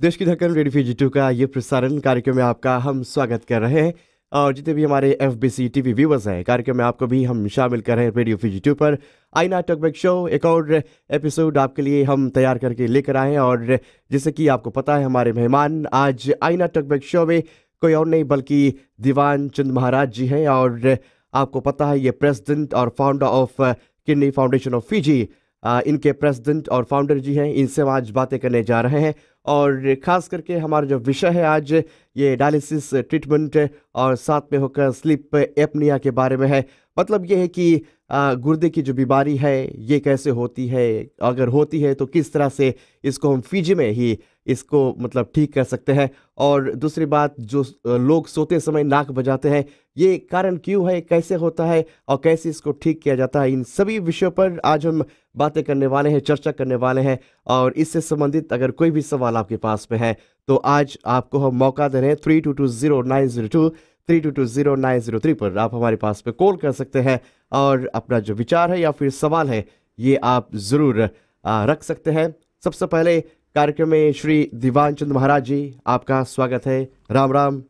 देश की धड़कन रेडियो फीजी 2 का ये प्रसारण कार्यक्रम में आपका हम स्वागत कर रहे हैं। और जितने भी हमारे एफबीसी टीवी व्यूवर्स हैं, कार्यक्रम में आपको भी हम शामिल कर रहे हैं रेडियो फीजी 2 पर। आईना टॉकबैक शो एक और एपिसोड आपके लिए हम तैयार करके लेकर आए हैं। और जैसे कि आपको पता है, हमारे मेहमान आज आईना टॉकबैक शो में कोई और नहीं बल्कि दीवान चंद महाराज जी हैं। और आपको पता है, ये प्रेसिडेंट और founder of kidney foundation of Fiji, इनके प्रेसिडेंट और फाउंडर जी हैं। इनसे हम आज बातें करने जा रहे हैं। और ख़ास करके हमारा जो विषय है आज, ये डायलिसिस ट्रीटमेंट और साथ में होकर स्लीप एपनिया के बारे में है। मतलब ये है कि गुर्दे की जो बीमारी है ये कैसे होती है, अगर होती है तो किस तरह से इसको हम फीजी में ही इसको मतलब ठीक कर सकते हैं। और दूसरी बात, जो लोग सोते समय नाक बजाते हैं, ये कारण क्यों है, कैसे होता है और कैसे इसको ठीक किया जाता है, इन सभी विषयों पर आज हम बातें करने वाले हैं, चर्चा करने वाले हैं। और इससे संबंधित अगर कोई भी सवाल आपके पास में है तो आज आपको हम मौका दे रहे हैं 32200902 32200903 पर आप हमारे पास पे कॉल कर सकते हैं और अपना जो विचार है या फिर सवाल है ये आप ज़रूर रख सकते हैं। सबसे पहले कार्यक्रम में श्री दीवान चंद महाराज जी, आपका स्वागत है। राम राम।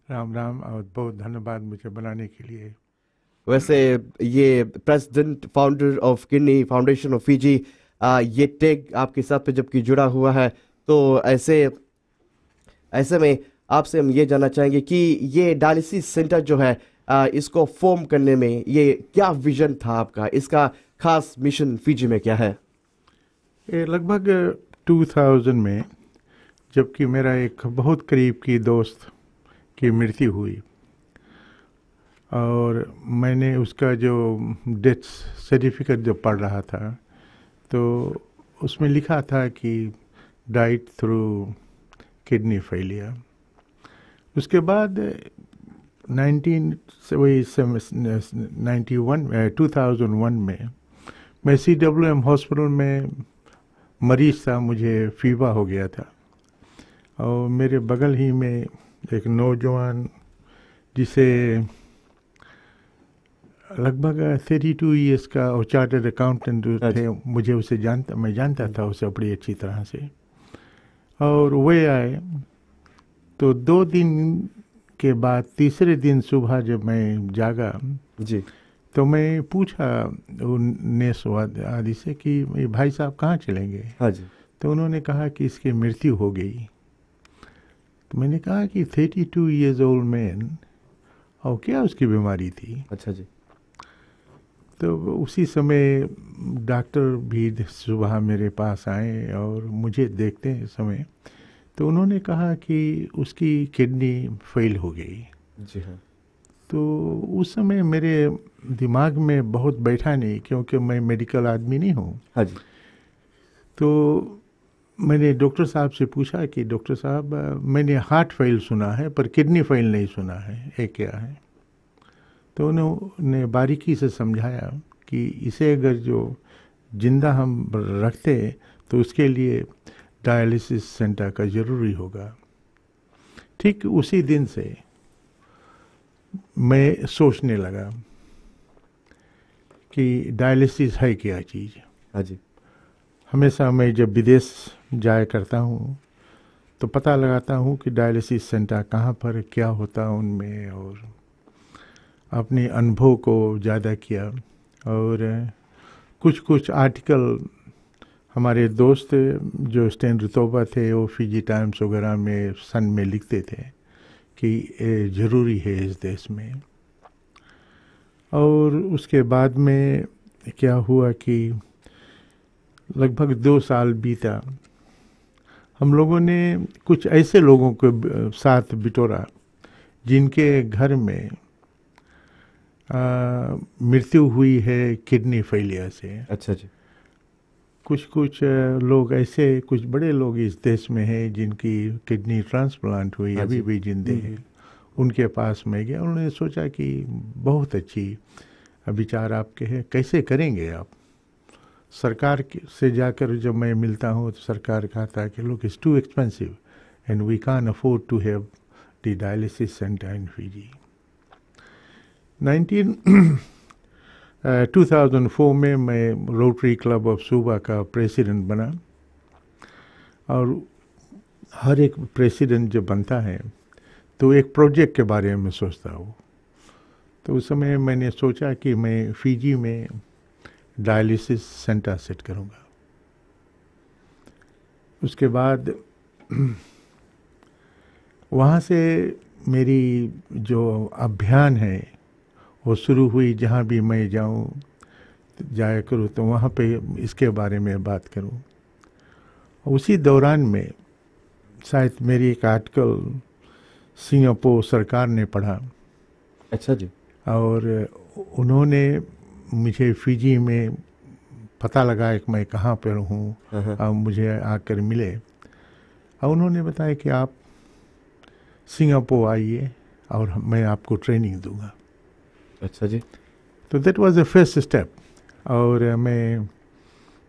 राम राम और बहुत धन्यवाद मुझे बनाने के लिए। वैसे ये president founder of kidney foundation of Fiji, ये टैग आपके साथ पे जबकि जुड़ा हुआ है, तो ऐसे में आपसे हम ये जानना चाहेंगे कि ये डायलिसिस सेंटर जो है, इसको फॉर्म करने में ये क्या विजन था आपका, इसका खास मिशन फीजी में क्या है? ये लगभग 2000 में, जबकि मेरा एक बहुत करीब की दोस्त की मृत्यु हुई और मैंने उसका जो डेथ सर्टिफिकेट जो पढ़ रहा था तो उसमें लिखा था कि डाइड थ्रू किडनी फेलियर। उसके बाद 2001 में मैं CWM हॉस्पिटल में मरीज था, मुझे फीवर हो गया था और मेरे बगल ही में एक नौजवान जिसे लगभग 32 इयर्स का और चार्टर्ड अकाउंटेंट थे, मुझे उसे मैं जानता था उसे बड़ी अच्छी तरह से। और वे आए तो 2 दिन के बाद तीसरे दिन सुबह जब मैं जागा जी, तो मैं पूछा नेस आदि से कि भाई साहब कहाँ चलेंगे? हाँ जी। तो उन्होंने कहा कि इसकी मृत्यु हो गई। तो मैंने कहा कि 32 इयर्स ओल्ड मैन, और क्या उसकी बीमारी थी? अच्छा जी। तो उसी समय डॉक्टर भी सुबह मेरे पास आए और मुझे देखते समय तो उन्होंने कहा कि उसकी किडनी फेल हो गई। जी हाँ। तो उस समय मेरे दिमाग में बहुत बैठा नहीं, क्योंकि मैं मेडिकल आदमी नहीं हूँ। हाँ जी। तो मैंने डॉक्टर साहब से पूछा कि डॉक्टर साहब, मैंने हार्ट फेल सुना है पर किडनी फेल नहीं सुना है, ये क्या है? तो उन्होंने बारीकी से समझाया कि इसे अगर जो जिंदा हम रखते तो उसके लिए डायलिसिस सेंटर का ज़रूरी होगा। ठीक उसी दिन से मैं सोचने लगा कि डायलिसिस है क्या चीज़। हाँ जी। हमेशा मैं जब विदेश जाया करता हूँ तो पता लगाता हूँ कि डायलिसिस सेंटर कहाँ पर, क्या होता है उनमें, और अपने अनुभव को ज़्यादा किया। और कुछ आर्टिकल हमारे दोस्त जो स्टैन रुतोबा थे वो फीजी टाइम्स वगैरह में सन में लिखते थे कि ज़रूरी है इस देश में। और उसके बाद में क्या हुआ कि लगभग 2 साल बीता, हम लोगों ने कुछ ऐसे लोगों के साथ बिटोरा जिनके घर में मृत्यु हुई है किडनी फेलियर से। अच्छा जी। कुछ लोग ऐसे, कुछ बड़े लोग इस देश में हैं जिनकी किडनी ट्रांसप्लांट हुई, अभी भी जिंदे हैं। उनके पास में गया, उन्होंने सोचा कि बहुत अच्छी विचार आपके हैं, कैसे करेंगे आप? सरकार से जाकर जब मैं मिलता हूँ तो सरकार कहता है कि look, it's too expensive and we can't afford to have the dialysis centre in Fiji. 2004 में मैं रोटरी क्लब ऑफ सूबा का प्रेसिडेंट बना और हर एक प्रेसिडेंट जो बनता है तो एक प्रोजेक्ट के बारे में सोचता हूँ। तो उस समय मैंने सोचा कि मैं फिजी में डायलिसिस सेंटर सेट करूँगा। उसके बाद वहाँ से मेरी जो अभियान है वो शुरू हुई। जहाँ भी मैं जाया करूँ तो वहाँ पे इसके बारे में बात करूँ। उसी दौरान में शायद मेरी एक आर्टिकल सिंगापुर सरकार ने पढ़ा। अच्छा जी। और उन्होंने मुझे फिजी में पता लगाया कि मैं कहाँ पर हूँ और मुझे आकर मिले और उन्होंने बताया कि आप सिंगापुर आइए और मैं आपको ट्रेनिंग दूंगा। अच्छा जी। तो that was the first step. और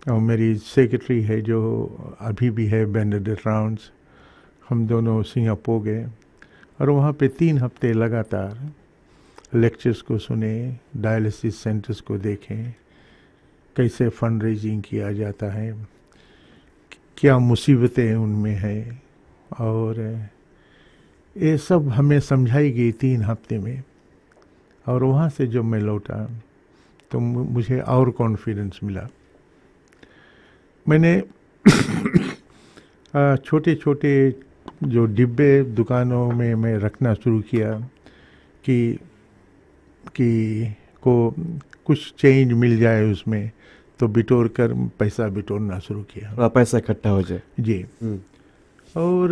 मेरी सेक्रेटरी है जो अभी भी है, बेनेडिक्ट राउंड्स, हम दोनों सिंगापुर गए और वहाँ पे 3 हफ्ते लगातार लेक्चर्स को सुने, डायलिसिस सेंटर्स को देखें, कैसे फंड रेजिंग किया जाता है, क्या मुसीबतें उनमें हैं, और ये सब हमें समझाई गई 3 हफ्ते में। और वहाँ से जब मैं लौटा तो मुझे और कॉन्फिडेंस मिला। मैंने छोटे छोटे जो डिब्बे दुकानों में मैं रखना शुरू किया कि को कुछ चेंज मिल जाए उसमें, तो बिटोर कर पैसा बिटोरना शुरू किया, पैसा इकट्ठा हो जाए जी। और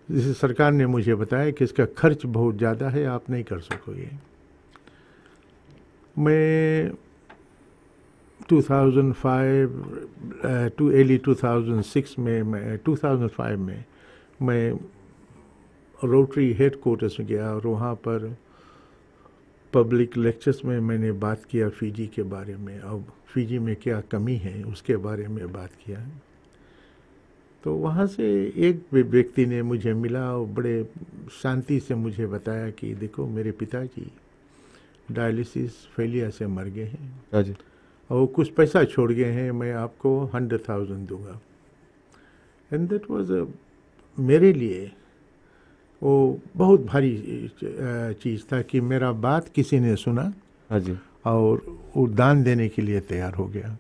जैसे सरकार ने मुझे बताया कि इसका खर्च बहुत ज़्यादा है, आप नहीं कर सकोगे। मैं 2005 टू अर्ली 2006 में 2005 में मैं रोटरी हेडक्वार्टर्स में गया और वहाँ पर पब्लिक लेक्चर्स में मैंने बात किया फिजी के बारे में, अब फिजी में क्या कमी है उसके बारे में बात किया। तो वहाँ से एक व्यक्ति ने मुझे मिला और बड़े शांति से मुझे बताया कि देखो मेरे पिताजी डायलिसिस फेलियर से मर गए हैं जी, और कुछ पैसा छोड़ गए हैं, मैं आपको 100,000 दूंगा। एंड दैट वाज मेरे लिए वो बहुत भारी चीज़ था कि मेरा बात किसी ने सुना। हाँ जी। और वो दान देने के लिए तैयार हो गया।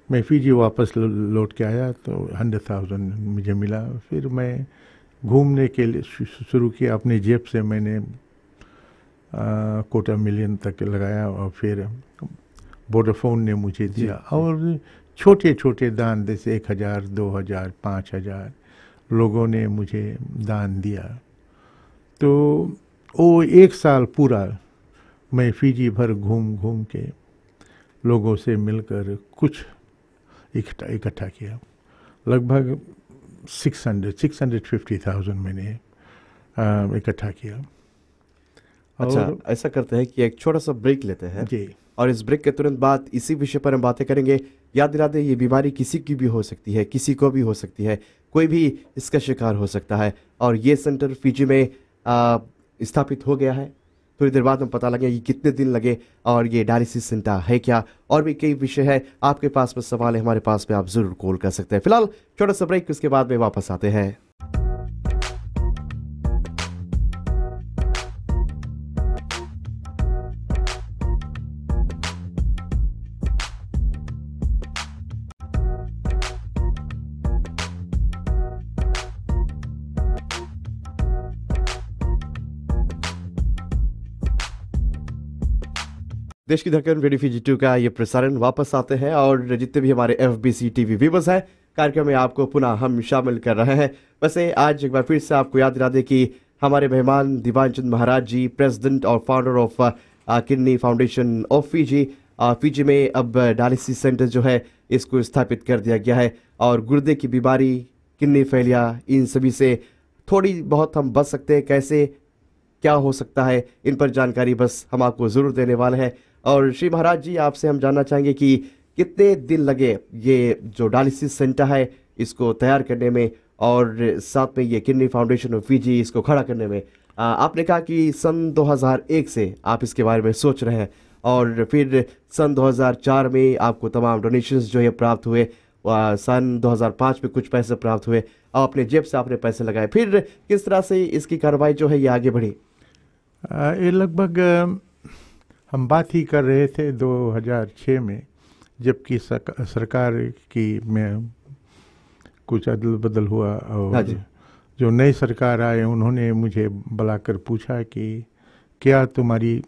मैं फिजी वापस लौट के आया तो 100,000 मुझे मिला। फिर मैं घूमने के लिए शुरू किया, अपनी जेब से मैंने $250,000 तक लगाया और फिर वोडाफोन ने मुझे दिया। और छोटे छोटे दान जैसे 1,000, 2,000, 5,000 लोगों ने मुझे दान दिया। तो वो 1 साल पूरा मैं फिजी भर घूम घूम के लोगों से मिलकर कुछ इकट्ठा किया। लगभग 650,000 मैंने इकट्ठा किया। अच्छा, ऐसा करते हैं कि एक छोटा सा ब्रेक लेते हैं जी। और इस ब्रेक के तुरंत बाद इसी विषय पर हम बातें करेंगे। याद दिला दें, ये बीमारी किसी की भी हो सकती है, किसी को भी हो सकती है, कोई भी इसका शिकार हो सकता है। और ये सेंटर फिजी में स्थापित हो गया है। थोड़ी देर बाद हम पता लगे कि कितने दिन लगे और ये डायलिसिस सेंटर है क्या, और भी कई विषय है। आपके पास में सवाल है, हमारे पास में आप जरूर कॉल कर सकते हैं। फिलहाल छोटा सा ब्रेक, उसके बाद में वापस आते हैं। देश की धड़कन रेडियो फिजी 2 का ये प्रसारण वापस आते हैं और जितने भी हमारे FBC टीवी व्यूअर्स हैं, कार्यक्रम में आपको पुनः हम शामिल कर रहे हैं। वैसे आज एक बार फिर से आपको याद दिला दें कि हमारे मेहमान दीवानचंद महाराज जी, प्रेसिडेंट और founder of kidney foundation of Fiji. Fiji में अब डायलिसिस सेंटर जो है इसको स्थापित कर दिया गया है और गुर्दे की बीमारी, किडनी फेलियर, इन सभी से थोड़ी बहुत हम बच सकते हैं। कैसे क्या हो सकता है, इन पर जानकारी बस हम आपको ज़रूर देने वाले हैं। और श्री महाराज जी, आपसे हम जानना चाहेंगे कि कितने दिन लगे ये जो डायलिसिस सेंटर है इसको तैयार करने में और साथ में ये किडनी फाउंडेशन ऑफ फिजी इसको खड़ा करने में। आपने कहा कि सन 2001 से आप इसके बारे में सोच रहे हैं और फिर सन 2004 में आपको तमाम डोनेशंस जो है प्राप्त हुए। सन 2005 में कुछ पैसे प्राप्त हुए और अपने जेब से आपने पैसे लगाए, फिर किस तरह से इसकी कार्रवाई जो है ये आगे बढ़ी? ये लगभग हम बात ही कर रहे थे 2006 में, जबकि सरकार की में कुछ अदल बदल हुआ और जो नई सरकार आए उन्होंने मुझे बुलाकर पूछा कि क्या तुम्हारी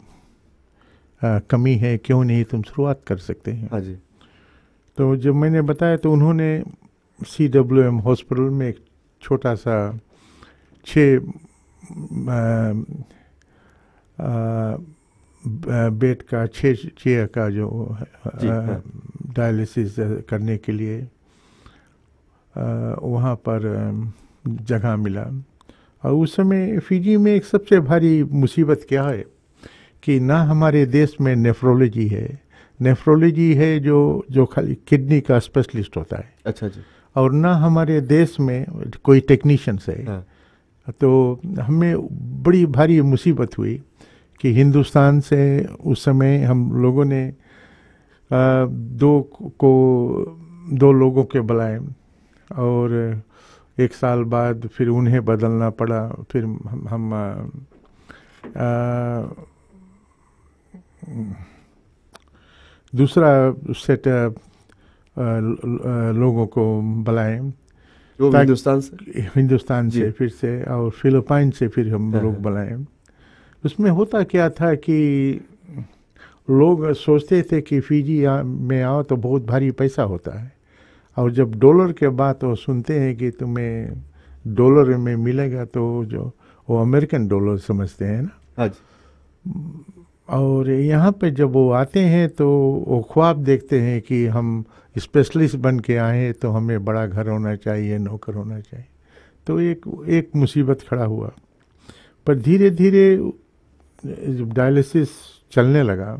कमी है, क्यों नहीं तुम शुरुआत कर सकते हैं। हाँ जी। तो जब मैंने बताया तो उन्होंने CWM हॉस्पिटल में एक छोटा सा 6 बेड का 6 चेयर का जो डायलिसिस करने के लिए वहाँ पर जगह मिला। और उस समय फिजी में एक सबसे भारी मुसीबत क्या है कि ना हमारे देश में नेफ्रोलॉजी है जो खाली किडनी का स्पेशलिस्ट होता है। अच्छा जी। और ना हमारे देश में कोई टेक्नीशियंस है। हाँ। तो हमें बड़ी भारी मुसीबत हुई कि हिंदुस्तान से उस समय हम लोगों ने दो लोगों के बुलाए और एक साल बाद फिर उन्हें बदलना पड़ा। फिर हम दूसरा सेट लोगों को बुलाए, वो हिंदुस्तान से फिर से, और फिलिपाइन से फिर हम लोग बुलाए। उसमें होता क्या था कि लोग सोचते थे कि फिजी में आओ तो बहुत भारी पैसा होता है, और जब डॉलर के बात वो सुनते हैं कि तुम्हें डॉलर में मिलेगा तो जो वो अमेरिकन डॉलर समझते हैं ना। हाँ जी। और यहाँ पे जब वो आते हैं तो वो ख्वाब देखते हैं कि हम स्पेशलिस्ट बन के आए तो हमें बड़ा घर होना चाहिए, नौकर होना चाहिए। तो एक मुसीबत खड़ा हुआ। पर धीरे धीरे जब डायलिसिस चलने लगा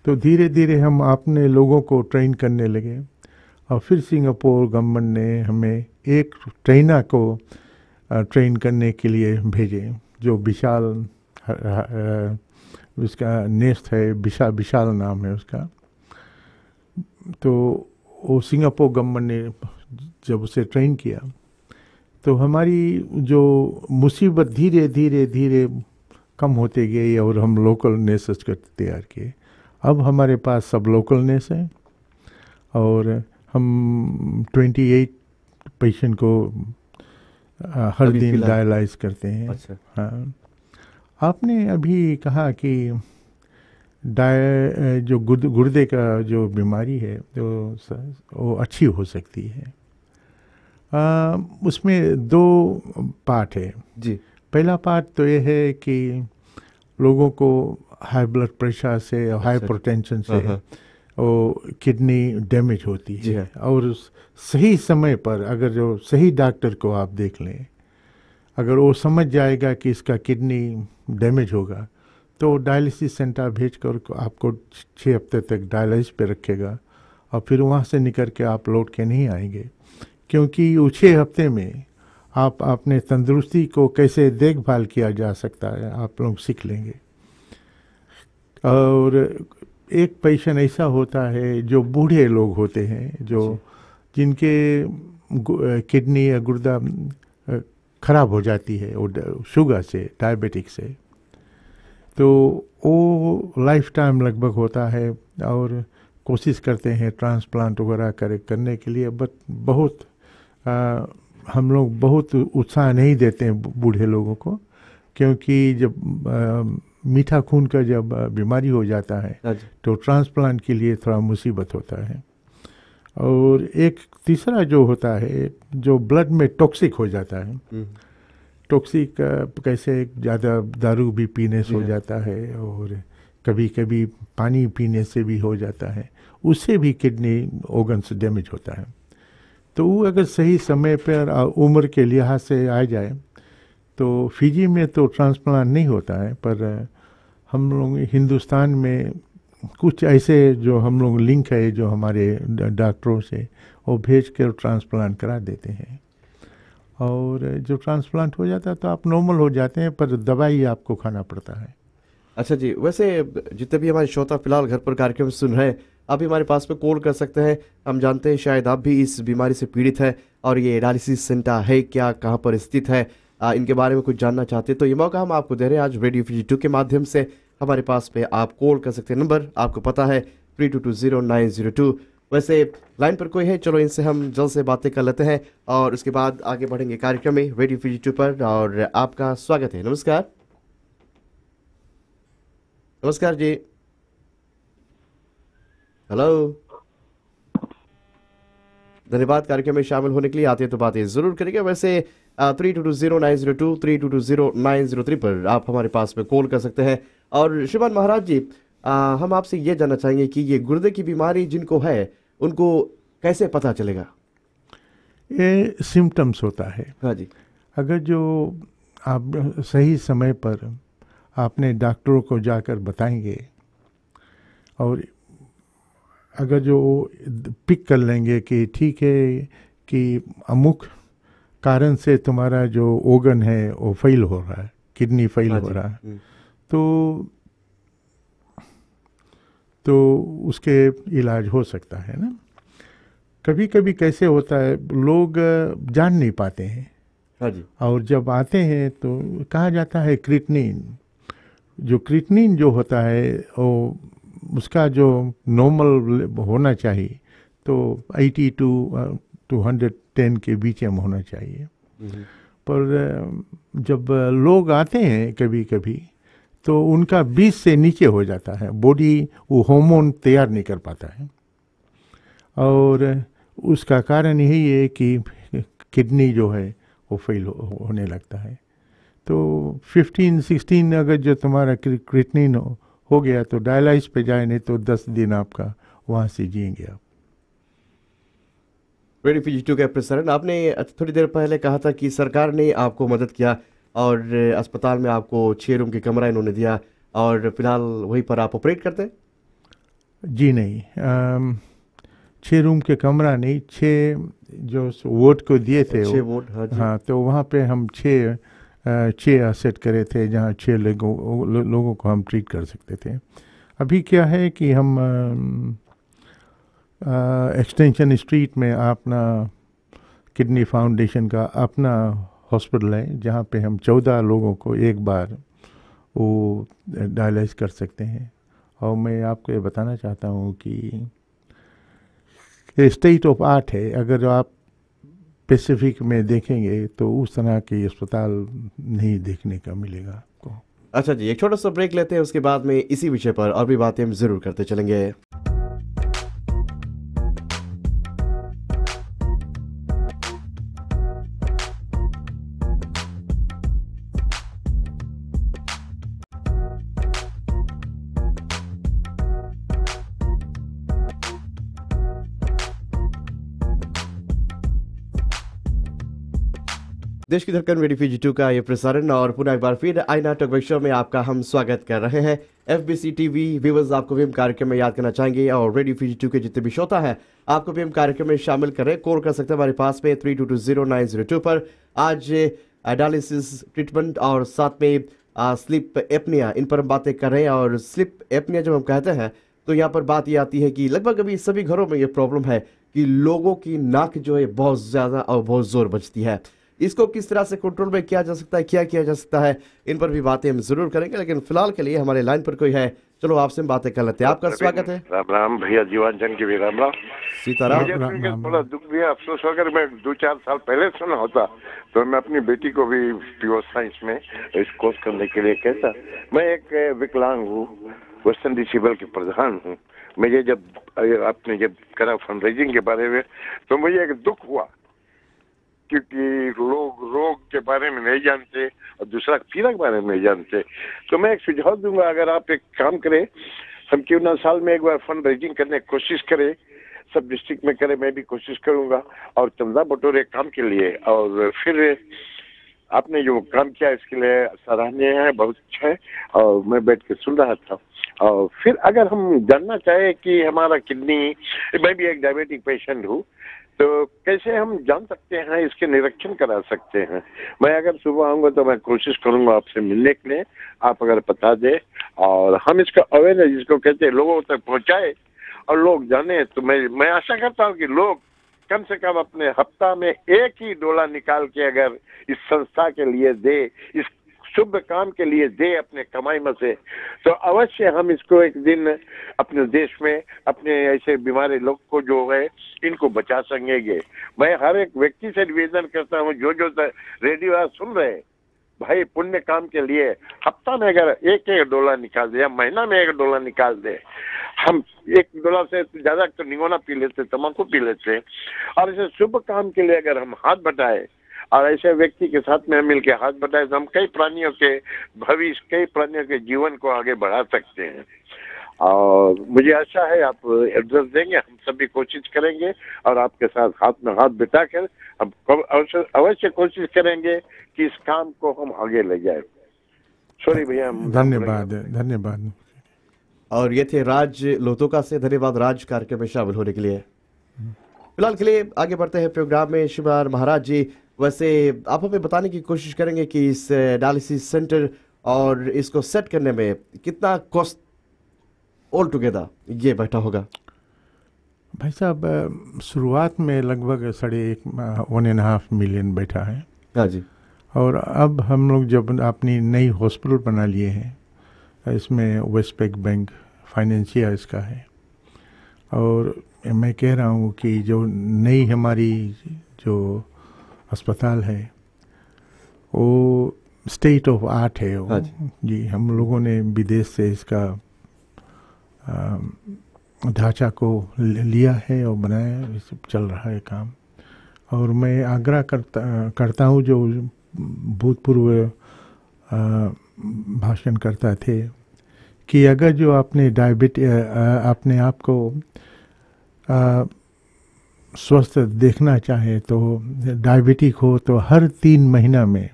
तो धीरे धीरे हम अपने लोगों को ट्रेन करने लगे, और फिर सिंगापुर गवर्नमेंट ने हमें एक ट्रेनर को ट्रेन करने के लिए भेजे, जो विशाल उसका नेस्ट है, विशाल नाम है उसका। तो वो सिंगापुर गवर्नमेंट ने जब उसे ट्रेन किया तो हमारी जो मुसीबत धीरे धीरे धीरे कम होते गई और हम लोकल नर्सेस को तैयार किए। अब हमारे पास सब लोकल नर्स हैं और हम 28 पेशेंट को हर दिन डायलाइज करते हैं। अच्छा। हाँ, आपने अभी कहा कि जो गुर्दे का जो बीमारी है जो वो अच्छी हो सकती है। उसमें 2 पार्ट है जी। पहला पार्ट तो ये है कि लोगों को हाई ब्लड प्रेशर से और हाइपरटेंशन से वो किडनी डैमेज होती है, और सही समय पर अगर जो सही डॉक्टर को आप देख लें, अगर वो समझ जाएगा कि इसका किडनी डैमेज होगा तो डायलिसिस सेंटर भेजकर आपको 6 हफ्ते तक डायलिसिस पे रखेगा, और फिर वहाँ से निकल के आप लौट के नहीं आएंगे, क्योंकि वो 6 हफ्ते में आप अपने तंदुरुस्ती को कैसे देखभाल किया जा सकता है आप लोग सीख लेंगे। और एक पेशेंट ऐसा होता है जो बूढ़े लोग होते हैं, जो जिनके किडनी या गुर्दा खराब हो जाती है वो शुगर से, डायबिटिक से, तो वो लाइफ टाइम लगभग होता है, और कोशिश करते हैं ट्रांसप्लांट वगैरह करने के लिए। बट बहुत हम लोग बहुत उत्साह नहीं देते हैं बूढ़े लोगों को, क्योंकि जब मीठा खून का जब बीमारी हो जाता है तो ट्रांसप्लांट के लिए थोड़ा मुसीबत होता है। और एक तीसरा जो होता है जो ब्लड में टॉक्सिक हो जाता है, टॉक्सिक कैसे ज़्यादा दारू भी पीने से हो जाता है, और कभी कभी पानी पीने से भी हो जाता है, उससे भी किडनी ऑर्गन्स डैमेज होता है। तो वो अगर सही समय पर उम्र के लिहाज से आ जाए तो फिजी में तो ट्रांसप्लांट नहीं होता है, पर हम लोग हिंदुस्तान में कुछ ऐसे जो हम लोग लिंक है जो हमारे डॉक्टरों से, वो भेज कर ट्रांसप्लांट करा देते हैं, और जो ट्रांसप्लांट हो जाता है तो आप नॉर्मल हो जाते हैं, पर दवाई आपको खाना पड़ता है। अच्छा जी, वैसे जितने भी हमारे श्रोता फिलहाल घर पर कार्यक्रम सुन रहे हैं, आप भी हमारे पास पे कॉल कर सकते हैं। हम जानते हैं शायद आप भी इस बीमारी से पीड़ित है और ये डायलिसिस सेंटर है क्या, कहाँ पर स्थित है, इनके बारे में कुछ जानना चाहते हैं तो ये मौका हम आपको दे रहे हैं आज रेडियो FG2 के माध्यम से। हमारे पास पे आप कॉल कर सकते हैं, नंबर आपको पता है 32200902। वैसे लाइन पर कोई है, चलो इनसे हम जल्द से बातें कर लेते हैं और उसके बाद आगे बढ़ेंगे कार्यक्रम में रेडियो FG2 पर। और आपका स्वागत है। नमस्कार। नमस्कार जी। हेलो। धन्यवाद कार्यक्रम में शामिल होने के लिए। आते हैं तो बातें जरूर करेंगे। वैसे 32200902 32200903 पर आप हमारे पास में कॉल कर सकते हैं। और श्रीमान महाराज जी, हम आपसे ये जानना चाहेंगे कि ये गुर्दे की बीमारी जिनको है उनको कैसे पता चलेगा? ये सिम्टम्स होता है। हाँ जी। अगर जो आप सही समय पर आपने डॉक्टरों को जाकर बताएंगे और अगर जो पिक कर लेंगे कि ठीक है कि अमुक कारण से तुम्हारा जो organ है वो फेल हो रहा है, किडनी फेल हो रहा है, तो उसके इलाज हो सकता है ना। कभी कभी कैसे होता है, लोग जान नहीं पाते हैं। हाँ जी। और जब आते हैं तो कहा जाता है क्रिएटिनिन, जो क्रिएटिनिन जो होता है वो उसका जो नॉर्मल होना चाहिए तो 80 to 110 के बीच में होना चाहिए। पर जब लोग आते हैं कभी कभी तो उनका 20 से नीचे हो जाता है, बॉडी वो हार्मोन तैयार नहीं कर पाता है। और उसका कारण यही है कि किडनी जो है वो फेल होने लगता है। तो 15-16 अगर जो तुम्हारा क्रिएटिनिन हो गया तो डायलाइसिस पे जाए, नहीं तो 10 दिन आपका वहाँ से जिएंगे आप। रेडियो FG2 का प्रसारण आपने थोड़ी देर पहले कहा था कि सरकार ने आपको मदद किया और अस्पताल में आपको 6 रूम की कमरा इन्होंने दिया और फिलहाल वहीं पर आप ऑपरेट करते हैं? जी नहीं, 6 रूम के कमरा नहीं, 6 जो वार्ड को दिए थे 6 वार्ड। हाँ जी। हाँ, तो वहाँ पे हम 6 सेट करे थे जहाँ 6 लोगों को हम ट्रीट कर सकते थे। अभी क्या है कि हम एक्सटेंशन स्ट्रीट में अपना किडनी फाउंडेशन का अपना हॉस्पिटल है जहाँ पे हम 14 लोगों को एक बार वो डायलाइज कर सकते हैं। और मैं आपको ये बताना चाहता हूँ कि स्टेट ऑफ आर्ट है। अगर आप पैसिफिक में देखेंगे तो उस तरह के अस्पताल नहीं देखने का मिलेगा आपको। अच्छा जी, एक छोटा सा ब्रेक लेते हैं, उसके बाद में इसी विषय पर और भी बातें हम जरूर करते चलेंगे। देश की धड़कन रेडियो FG2 का ये प्रसारण और पुनः एक बार फिर आईना टॉक शो में आपका हम स्वागत कर रहे हैं। FBC TV व्यूअर्स, आपको भी हम कार्यक्रम में याद करना चाहेंगे और रेडियो FG2 के जितने भी श्रोता है आपको भी हम कार्यक्रम में शामिल करें। कॉल कर सकते हैं हमारे पास पे 32200902 पर। आज डायलिसिस ट्रीटमेंट और साथ में स्लीप एपनिया, इन पर हम बातें कर रहे हैं। और स्लीप एपनिया जब हम कहते हैं तो यहाँ पर बात ये आती है कि लगभग अभी सभी घरों में ये प्रॉब्लम है कि लोगों की नाक जो है बहुत ज़्यादा और बहुत ज़ोर बजती है। इसको किस तरह से कंट्रोल में किया जा सकता है, क्या किया जा सकता है, इन पर भी बातें हम जरूर करेंगे। लेकिन फिलहाल के लिए हमारे लाइन पर कोई है, चलो आपसे हम बातें कर लेते हैं। आपका स्वागत है। राम राम भैया, जीवांचन की भी राम राम। सीताराम। मुझे सुन के थोड़ा दुख भी है, अफसोस। अगर मैं 2-4 साल पहले सुना होता तो मैं अपनी बेटी को भी प्योर साइंस में इस कोर्स करने के लिए कहता। मैं एक विकलांग हूँ, वेस्टर्न डिसेबल के प्रधान हूँ। मुझे जब आपने जब करा फंड रेजिंग के बारे में तो मुझे एक दुख हुआ, क्योंकि लोग रोग के बारे में नहीं जानते और दूसरा पीड़ा के बारे में नहीं जानते। तो मैं एक सुझाव दूंगा, अगर आप एक काम करें, हम क्यों ना साल में एक बार फंड रेजिंग करने की कोशिश करें, सब डिस्ट्रिक्ट में करें, मैं भी कोशिश करूंगा और चंदा बटोरे काम के लिए। और फिर आपने जो काम किया इसके लिए सराहनीय है, बहुत अच्छा है। और मैं बैठ के सुन रहा था। और फिर अगर हम जानना चाहे कि हमारा किडनी, मैं भी एक डायबिटिक पेशेंट हूँ, तो कैसे हम जान सकते हैं, इसके निरीक्षण करा सकते हैं। मैं अगर सुबह आऊँगा तो मैं कोशिश करूँगा आपसे मिलने के लिए, आप अगर बता दें और हम इसका अवेयरनेस जिसको कहते हैं लोगों तक पहुँचाए और लोग जाने, तो मैं आशा करता हूँ कि लोग कम से कम अपने हफ्ता में एक ही डोला निकाल के अगर इस संस्था के लिए दे, इस शुभ काम के लिए दे अपने कमाई में से, तो अवश्य हम इसको एक दिन अपने देश में अपने ऐसे बीमारी लोग को जो है इनको बचा सकेंगे। मैं हर एक व्यक्ति से निवेदन करता हूँ जो रेडियो आज सुन रहे हैं, भाई पुण्य काम के लिए हफ्ता में अगर एक डोला निकाल दे या महीना में एक डोला निकाल दे, हम एक डोला से ज्यादा तो निगोना पी लेते, तम्बाकू पी लेते, और ऐसे शुभ काम के लिए अगर हम हाथ बटाए और ऐसे व्यक्ति के साथ में मिलकर हाथ बटाए तो हम कई प्राणियों के भविष्य, कई प्राणियों के जीवन को आगे बढ़ा सकते हैं। और मुझे आशा है आप एड्रेस देंगे, हम सभी कोशिश करेंगे और आपके साथ हाथ में हाथ बिठाकर हम अवश्य कोशिश करेंगे कि इस काम को हम आगे ले जाए। सॉरी भैया, धन्यवाद धन्यवाद। और ये थे राज लोतोका से। धन्यवाद राज कार्यक्रम में शामिल होने के लिए। फिलहाल के लिए आगे बढ़ते हैं प्रोग्राम में। शिवकुमार महाराज जी, वैसे आप हमें बताने की कोशिश करेंगे कि इस डायलिसिस सेंटर और इसको सेट करने में कितना कॉस्ट ऑल टुगेदर ये बैठा होगा? भाई साहब, शुरुआत में लगभग 1.5 मिलियन बैठा है। हाँ जी। और अब हम लोग जब अपनी नई हॉस्पिटल बना लिए हैं, इसमें वेस्टपेक बैंक फाइनेंसिया इसका है, और मैं कह रहा हूँ कि जो नई हमारी जो अस्पताल है वो स्टेट ऑफ आर्ट है वो। हाँ जी, हम लोगों ने विदेश से इसका ढांचा को लिया है और बनाया है, चल रहा है काम। और मैं आग्रह करता हूँ जो भूतपूर्व भाषण करता थे कि अगर जो अपने अपने आप को स्वस्थ देखना चाहे तो डायबिटिक हो तो हर 3 महीना में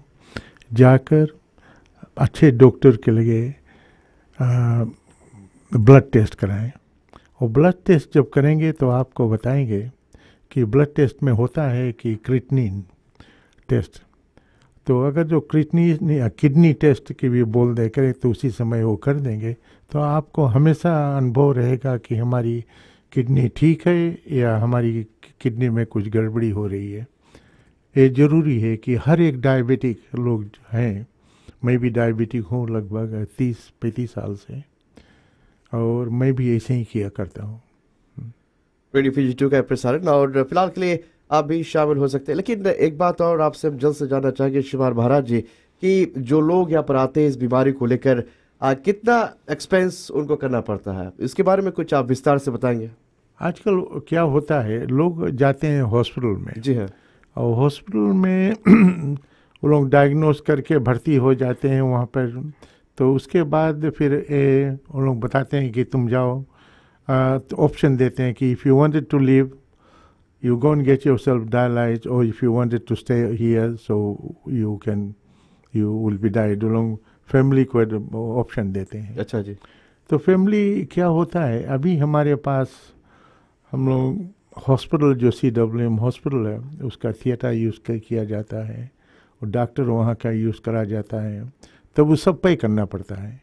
जाकर अच्छे डॉक्टर के लिए ब्लड टेस्ट कराएं। और ब्लड टेस्ट जब करेंगे तो आपको बताएंगे कि ब्लड टेस्ट में होता है कि क्रिएटिनिन टेस्ट, तो अगर जो किडनी टेस्ट की भी बोल दे करें तो उसी समय वो कर देंगे, तो आपको हमेशा अनुभव रहेगा कि हमारी किडनी ठीक है या हमारी किडनी में कुछ गड़बड़ी हो रही है। ये ज़रूरी है कि हर एक डायबिटिक लोग हैं, मैं भी डायबिटिक हूँ लगभग 30-35 साल से, और मैं भी ऐसे ही किया करता हूँ। रेडियो FG2 का प्रसारण, और फिलहाल के लिए आप भी शामिल हो सकते हैं। लेकिन एक बात और आपसे हम जल्द से जानना चाहेंगे शिवकुमार महाराज जी, कि जो लोग यहाँ पर आते हैं इस बीमारी को लेकर, कितना एक्सपेंस उनको करना पड़ता है, इसके बारे में कुछ आप विस्तार से बताएंगे? आजकल क्या होता है, लोग जाते हैं हॉस्पिटल में। जी हाँ। और हॉस्पिटल में वो लोग डायग्नोस करके भर्ती हो जाते हैं वहाँ पर, तो उसके बाद फिर वो लोग बताते हैं कि तुम जाओ, तो ऑप्शन देते हैं कि if you wanted to leave you go and get yourself dialyzed, or if you wanted to stay here so you will be died। लोग फैमिली को ऑप्शन देते हैं। अच्छा जी। तो फैमिली क्या होता है, अभी हमारे पास हम लोग हॉस्पिटल जो CWM हॉस्पिटल है उसका थिएटर यूज़ किया जाता है, और डॉक्टर वहाँ का यूज़ करा जाता है, तब वो सब पे करना पड़ता है।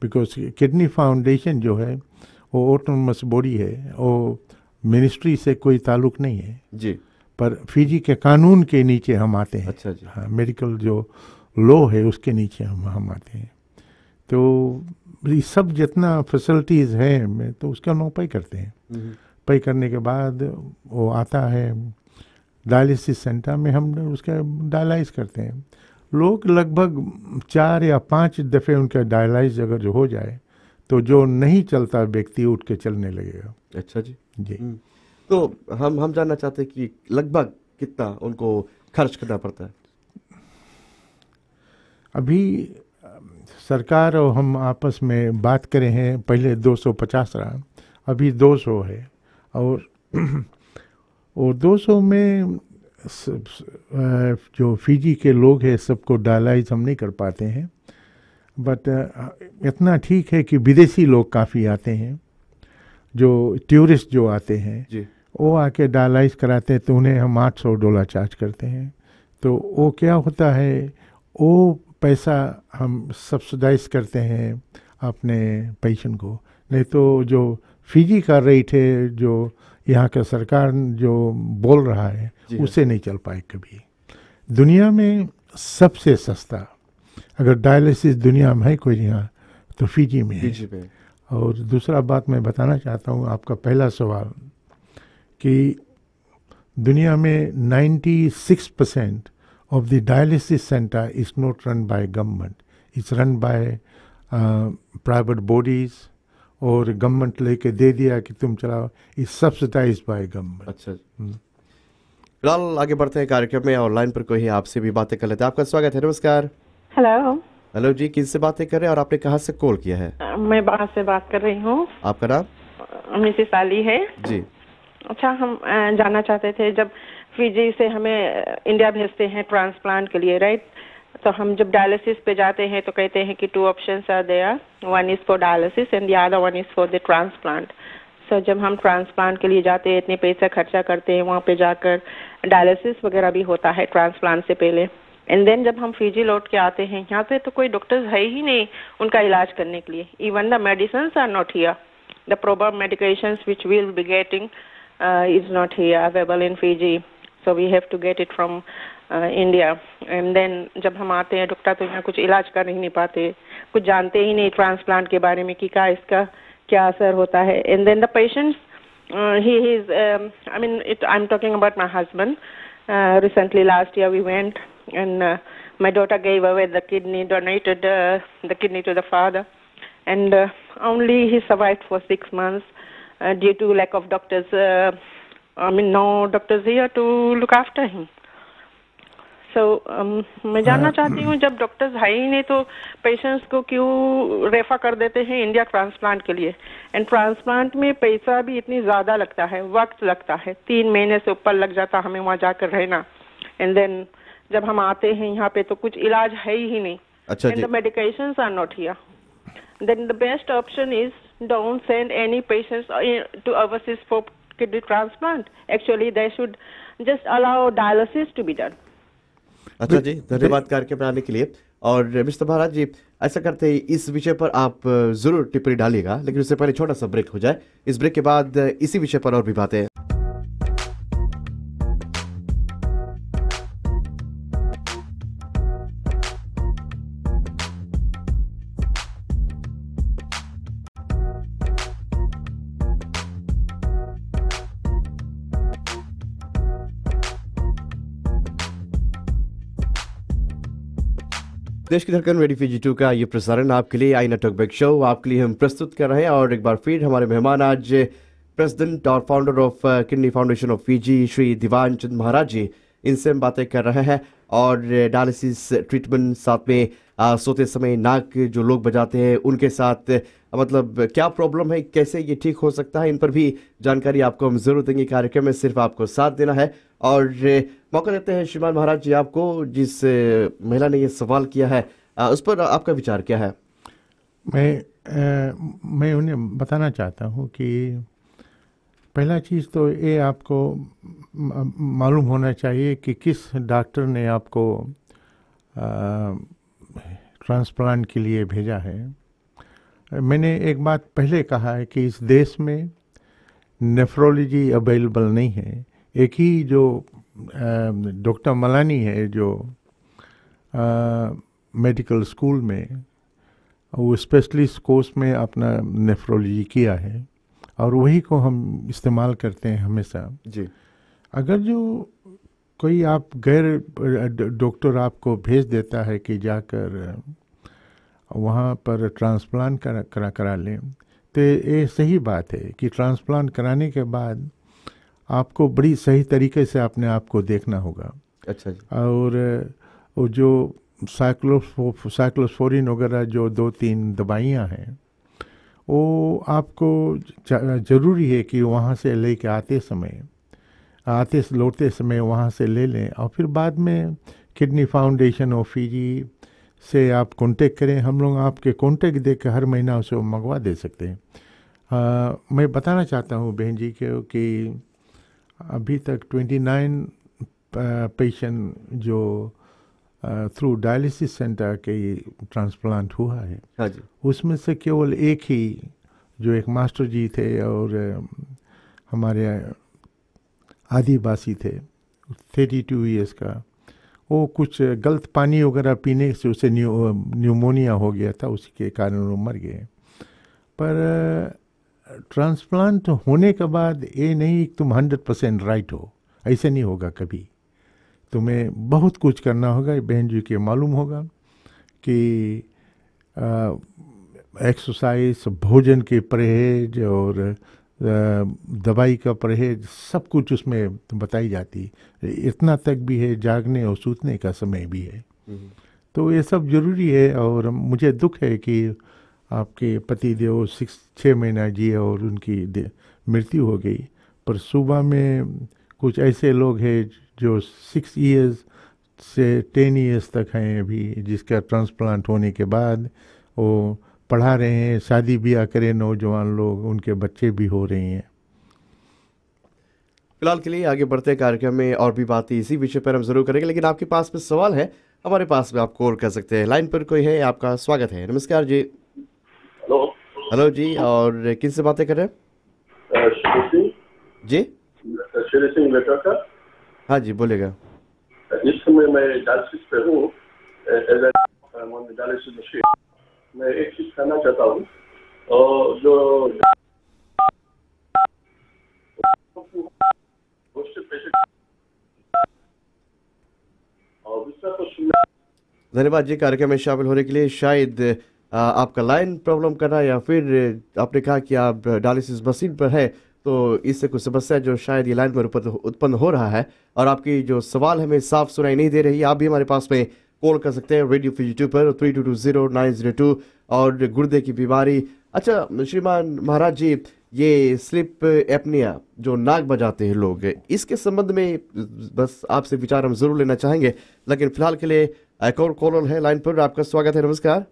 बिकॉज किडनी फाउंडेशन जो है वो ऑटोनमस बॉडी है, वो मिनिस्ट्री से कोई ताल्लुक नहीं है जी, पर फिजी के कानून के नीचे हम आते हैं। अच्छा जी। हाँ, मेडिकल जो लॉ है उसके नीचे हम आते हैं। तो ये सब जितना फैसिलिटीज़ है तो उसका हम पे करते हैं। पे करने के बाद वो आता है डायलिसिस सेंटर में, हम उसका डायलाइज करते हैं। लोग लगभग 4 या 5 दफ़े उनका डायलाइज अगर जो हो जाए तो जो नहीं चलता व्यक्ति उठ के चलने लगेगा। अच्छा जी। जी। तो हम जानना चाहते हैं कि लगभग कितना उनको खर्च करना पड़ता है? अभी सरकार और हम आपस में बात करे हैं, पहले 250 रहा, अभी 200 है, और 200 में जो फिजी के लोग हैं सबको डायलाइज हम नहीं कर पाते हैं, बट इतना ठीक है कि विदेशी लोग काफ़ी आते हैं, जो टूरिस्ट जो आते हैं जी, वो आके डायलाइज कराते हैं, तो उन्हें हम $800 चार्ज करते हैं। तो वो क्या होता है, वो पैसा हम सब्सिडाइज करते हैं अपने पेशेंट को, नहीं तो जो फिजी का रेट है जो यहाँ का सरकार जो बोल रहा है उससे नहीं चल पाए कभी। दुनिया में सबसे सस्ता अगर डायलिसिस दुनिया में है कोई यहाँ तो फिजी में है। और दूसरा बात मैं बताना चाहता हूँ, आपका पहला सवाल कि दुनिया में 96% of the dialysis centre is not run by government, it's run by private bodies, और गवर्नमेंट लेके दे दिया कि तुम चलाओ, इज सब्सिडाइज बाय गवर्नमेंट। अच्छा, फिलहाल आगे बढ़ते हैं कार्यक्रम में। ऑनलाइन पर कोई आपसे भी बातें कर लेते हैं। आपका स्वागत है, नमस्कार। हेलो। हेलो जी, किससे बातें कर रहे हैं और आपने कहाँ से कॉल किया है? मैं बाहर से बात कर रही हूँ। आपका नाम? मिसेस आली है जी। अच्छा, हम जानना चाहते थे, जब फिजी से हमें इंडिया भेजते हैं ट्रांसप्लांट के लिए, राइट, तो हम जब डायलिसिस पे जाते हैं तो कहते हैं कि 2 options are there, one is for dialysis and the other one is for the transplant. So जब हम ट्रांसप्लांट के लिए जाते हैं, इतने पैसा खर्चा करते हैं, वहाँ पे जाकर डायलिसिस वगैरह भी होता है ट्रांसप्लांट से पहले, एंड देन जब हम फिजी लौट के आते हैं, यहाँ पे तो कोई डॉक्टर्स है ही नहीं उनका इलाज करने के लिए। Even the medicines are not here, the proper medications which we will be getting is not here available in Fiji, so we have to get it from India. And then जब हम आते हैं डॉक्टर तो यहाँ कुछ इलाज कर ही नहीं पाते, कुछ जानते ही नहीं ट्रांसप्लांट के बारे में कि क्या इसका क्या असर होता है। And then the patients he is I mean I'm talking about my husband. Recently last year we went and my daughter gave away the kidney, donated the kidney to the father, and only he survived for 6 months. Due to lack of doctors, I mean no doctors here to look after him. So मैं जानना चाहती हूँ, जब doctors है ही नहीं तो patients को क्यों रेफर कर देते हैं इंडिया ट्रांसप्लांट के लिए? एंड ट्रांसप्लांट में पैसा भी इतनी ज़्यादा लगता है, वक्त लगता है, 3 महीने से ऊपर लग जाता हमें वहाँ जाकर रहना। एंड देन जब हम आते हैं यहाँ पे तो कुछ इलाज है ही नहीं। अच्छा जी। And the medications are not here. Then the best option is don't send any patients to overseas for kidney transplant. Actually, they should just allow dialysis to be done. अच्छा जी, धन्यवाद कार्यक्रम में आने के लिए। और मिस्टर महाराज जी, ऐसा करते हैं, इस विषय पर आप जरूर टिप्पणी डालिएगा, लेकिन उससे पहले छोटा सा ब्रेक हो जाए। इस ब्रेक के बाद इसी विषय पर और भी बातें। देश की धड़कन रेडियो फीजी 2 का ये प्रसारण आपके लिए आईना टॉकबैक शो आपके लिए हम प्रस्तुत कर रहे हैं। और एक बार फिर हमारे मेहमान आज प्रेसिडेंट और founder of kidney foundation of Fiji Shri Diwan Chand Maharaj ji, इनसे हम बातें कर रहे हैं। और डायलिसिस ट्रीटमेंट, साथ में सोते समय नाक जो लोग बजाते हैं उनके साथ मतलब क्या प्रॉब्लम है, कैसे ये ठीक हो सकता है, इन पर भी जानकारी आपको हम जरूर देंगे। कार्यक्रम में सिर्फ आपको साथ देना है। और मौका देते हैं श्रीमान महाराज जी आपको, जिस महिला ने ये सवाल किया है उस पर आपका विचार क्या है? मैं उन्हें बताना चाहता हूँ कि पहला चीज़ तो ये आपको मालूम होना चाहिए कि किस डॉक्टर ने आपको ट्रांसप्लांट के लिए भेजा है। मैंने एक बात पहले कहा है कि इस देश में नेफ्रोलॉजी अवेलेबल नहीं है। एक ही जो डॉक्टर मलानी है जो मेडिकल स्कूल में वो स्पेशलिस्ट कोर्स में अपना नेफ्रोलॉजी किया है और वही को हम इस्तेमाल करते हैं हमेशा जी। अगर जो कोई आप गैर डॉक्टर आपको भेज देता है कि जाकर वहाँ पर ट्रांसप्लांट करा लें, तो ये सही बात है कि ट्रांसप्लांट कराने के बाद आपको बड़ी सही तरीके से अपने आप को देखना होगा। अच्छा जी। और वो जो साइक्लोस्पोरिन वगैरह जो 2-3 दवाइयाँ हैं वो आपको ज़रूरी है कि वहाँ से लेके आते लौटते समय वहाँ से ले लें। और फिर बाद में किडनी फाउंडेशन ऑफ फीजी से आप कांटेक्ट करें, हम लोग आपके कांटेक्ट देकर हर महीना उसे मंगवा दे सकते हैं। मैं बताना चाहता हूँ बहन जी कि अभी तक 29 पेशेंट जो थ्रू डायलिसिस सेंटर के ट्रांसप्लांट हुआ है। हाँ जी। उसमें से केवल एक ही जो एक मास्टर जी थे और हमारे आदिवासी थे 32 ईयर्स का, वो कुछ गलत पानी वगैरह पीने से उसे न्यूमोनिया हो गया था, उसी के कारण वो मर गए। पर ट्रांसप्लांट होने के बाद ये नहीं कि तुम 100% राइट हो, ऐसे नहीं होगा कभी। तुम्हें बहुत कुछ करना होगा। बहन जी के मालूम होगा कि एक्सरसाइज, भोजन के परहेज और दवाई का परहेज, सब कुछ उसमें बताई जाती। इतना तक भी है जागने और सूतने का समय भी है। तो ये सब ज़रूरी है। और मुझे दुख है कि आपके पति देव 6 महीना जिए और उनकी मृत्यु हो गई। पर सुबह में कुछ ऐसे लोग हैं जो 6 इयर्स से 10 इयर्स तक हैं अभी, जिसका ट्रांसप्लांट होने के बाद वो पढ़ा रहे हैं, शादी ब्याह करें नौजवान लोग, उनके बच्चे भी हो रहे हैं। फिलहाल के लिए आगे बढ़ते कार्यक्रम में और भी बातें इसी विषय पर हम जरूर करेंगे, लेकिन आपके पास में सवाल है, हमारे पास में आप कॉल कर सकते हैं। लाइन पर कोई है, आपका स्वागत है। नमस्कार जी। हेलो। हेलो जी, और किनसे बातें कर रहे हैं? जी श्री सिंह लेटर का। हाँ जी, बोलेगा। इस समय मैं डायलिसिस पे हूँ, डायलिसिस मशीन। मैं एक चीज कहना चाहता हूँ, और जो धन्यवाद जी कार्यक्रम में शामिल होने के लिए। शायद आपका लाइन प्रॉब्लम कर रहा है, या फिर आपने कहा कि आप डायलिसिस मशीन पर है, तो इससे कुछ समस्या जो शायद ये लाइन पर उत्पन्न हो रहा है, और आपकी जो सवाल हमें साफ सुनाई नहीं दे रही। आप भी हमारे पास में कॉल कर सकते हैं रेडियो FG पर 3220-902, और गुर्दे की बीमारी। अच्छा श्रीमान महाराज जी, ये स्लिप एपनिया जो नाक बजाते हैं लोग, इसके संबंध में बस आपसे विचार हम जरूर लेना चाहेंगे, लेकिन फिलहाल के लिए एक और कॉलर है लाइन पर। आपका स्वागत है। नमस्कार।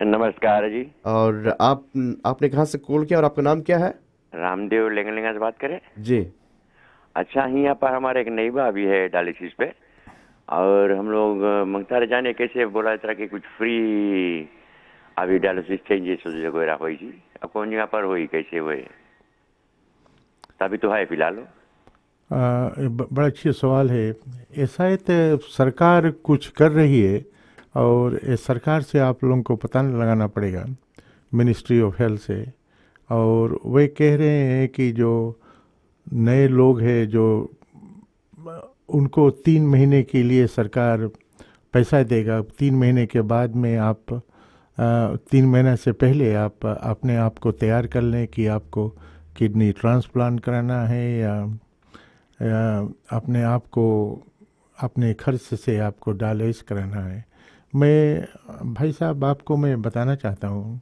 नमस्कार जी। और आपने कहाँ से कॉल किया और आपका नाम क्या है? रामदेव लेंगलिंगा से बात करें जी। अच्छा, यहाँ पर हमारे एक नई भाभी है डायलिसिस पे, और हम लोग मंगता रह जाने कैसे बोला इस तरह की कुछ फ्री अभी डायलिसिस चेंजेस वगैरह हुई जी, अब कौन जगह पर हुई, कैसे हुए, तभी तो है फिलहाल। बड़ा अच्छा सवाल है। ऐसा है तो सरकार कुछ कर रही है, और सरकार से आप लोगों को पता लगाना पड़ेगा, मिनिस्ट्री ऑफ हेल्थ से। और वे कह रहे हैं कि जो नए लोग हैं जो उनको 3 महीने के लिए सरकार पैसा देगा। 3 महीने के बाद में आप 3 महीने से पहले आप अपने आप को तैयार कर लें कि आपको किडनी ट्रांसप्लांट कराना है, या अपने आप को अपने खर्च से आपको डायलिसिस कराना है। मैं भाई साहब आपको मैं बताना चाहता हूँ